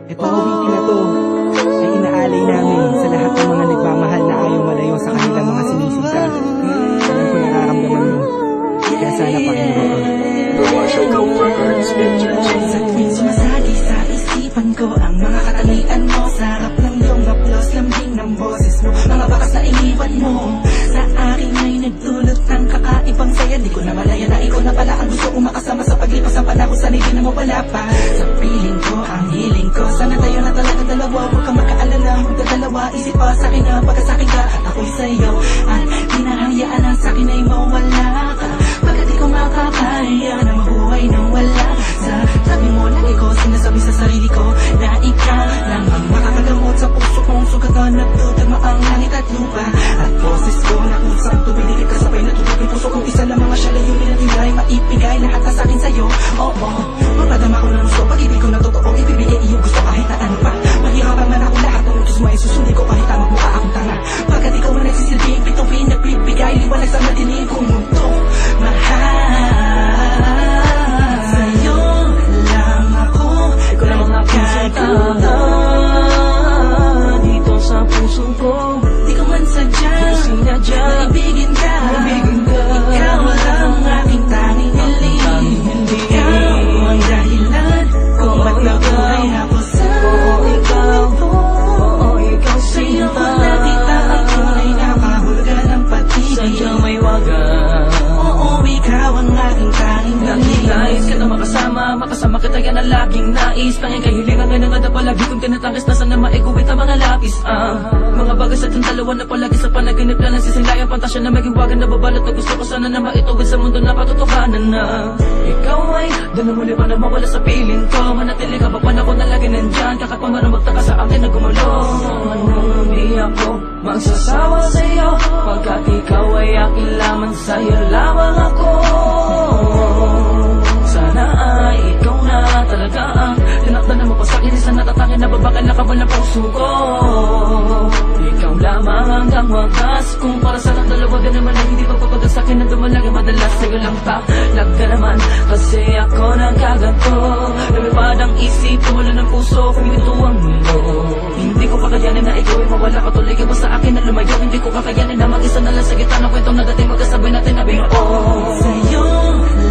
Itong awitin na to ay inaalay namin sa lahat ng mga nagmamahal na ayaw malayo sa kanilang mga sinisinta. Alam ko nararamdaman mo, kaya sana pakinggan ko. Marshall Cove Records Entertainment. Sa tuwing sumasagi sa isipan ko ang mga katangian mo, sarap ng iyong haplos, lambing ng boses mo, mga bakas na iniwan mo sa akin ay nagdulot ng kakaibang saya. Di ko na malaya na ikaw na pala ang gusto kong makasama sa paglipas ng panahon, sana'y di na mawala pa sa piling ko, ang hiling ko. Sana tayo na talaga dalawa, huwag kang magkaalala, magdadalawa, isip pa sa akin na pagka sa akin ka at ako'y sa'yo, at di na hayaan ang sa akin ay mawala ka, pagkat di ko makakaya na mabuhay nang wala sa tabi mo. Lagi ko sinasabi sa sarili ko na ikaw lang ang makakagamot sa puso kong sugat na nagdudama ang langit at lupa, at boses ko na kusang tumiligid kasabay na tutupin puso kong isa lamang ang siya layunin at hindi maipigay lahat na sa akin sa'yo. Oo, magpadama ko ng gusto, pag-ibig ko na totoo, ibibigay iyong gusto kahit na ano pa. Mahirapan man ako, lahat ng utos mo ay susundin ko kahit na magmukha akong tanga, pagkat ikaw ang nagsisilbing bituin, nagbibigay liwanag sa madilim kong mundo. Mahal sa'yo lang ako, ikaw lang ang aking sinta dito sa puso ko. di ko man sadya Sinadya maibigin ka, ikaw lang ang aking tanging hiling. Ikaw ang dahilan kung ba't nabuhay ako sa mundo. ikaw Sa'yo ko sinta, nakita ang tunay na kahulugan ng pag-ibig. sadyang may wagas. Oo, ikaw ang aking tanging hiling. Nais ka na makasama kita yan ang laging nais. Tanging kahilingan ngayon nga na palagi kong tinatangis na sana maiguwit ang mga lapis. Mga bagay sa ating dalawa na palagi sa panaginip lang nagsisilay ang pantasya na maging wagan na babalot na gusto ko sana na maituwid sa mundo na patutuhanan na ikaw ay doon na muli pa na mawala sa piling ko. Manatili ka pa panahon na lagi nandyan, kakapang magtaka sa akin na gumulong. Hindi ako magsasawa sa'yo, pagkat ikaw ay akin lamang, sa'yo lamang ako. Sana ay ikaw na talaga ang tinakdan na mapasakin, isang natatangin na babakal na kabal ng puso ko. Ikaw lamang hanggang wagas, kung para sa ng dalawa ka naman ay hindi pagpapagal sa akin na dumalagi madalas. Sa'yo lang palag ka naman, kasi ako nagkaganto. Lumipad ang isip, tumula ng puso, kumilito ang mundo. Hindi ko kakayanin na ikaw ay mawala ka, tuloy ka ba sa akin na lumayo? Hindi ko kakayanin na mag-isa na lang sa gitna ng kwentong nagating magkasabay natin na bigo. Sa'yo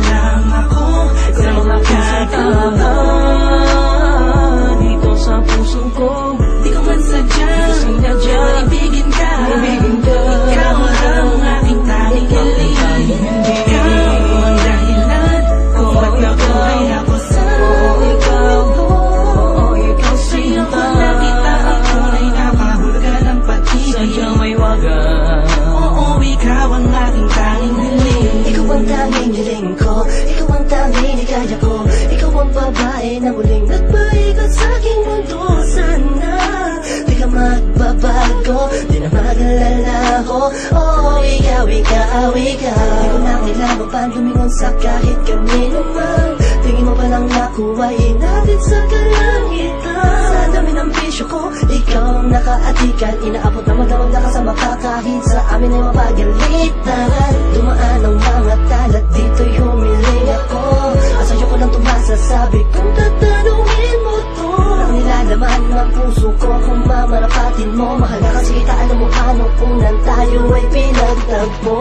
lang ako, ikaw lang ang aking sinta dito sa puso ko. di ko man sadya Sinadya maibigin ka, ikaw lang ang aking tanging hiling. Ikaw ang dahilan kung ba't nabuhay ako sa mundo. ikaw Sa'yo ko sinta, nakita ang tunay na kahulugan ng pag-ibig. sadyang may wagas. Oo, ikaw ang aking tanging hiling. Ikaw ang tanging hiling ko, ikaw ang tanging hikaya ko, ikaw ang babae na muling nagpaikat sa aking mundo. Sana di ka magbabago, di na mag-alala ko. Oh, ikaw, ikaw, ikaw. Di ko na kailangan pa lumingon sa kahit kanino man. Tingin mo pa lang nakuha, hinatid sa kalangitan. Sa dami ng bisyo ko, ikaw ang nakaatikan. Inaabot na magdamag na kasama ka kahit sa amin ay mapagalitan. Dumaan ang mga talat, dito'y humiling ako. Asa'yo ko lang tumasasabi kung tatanungin mo to. Ang nilalaman ng puso ko kung mamarapatin mo. Mahal ka kasi kita, alam mo paano kung tayo ay pinagtagpo.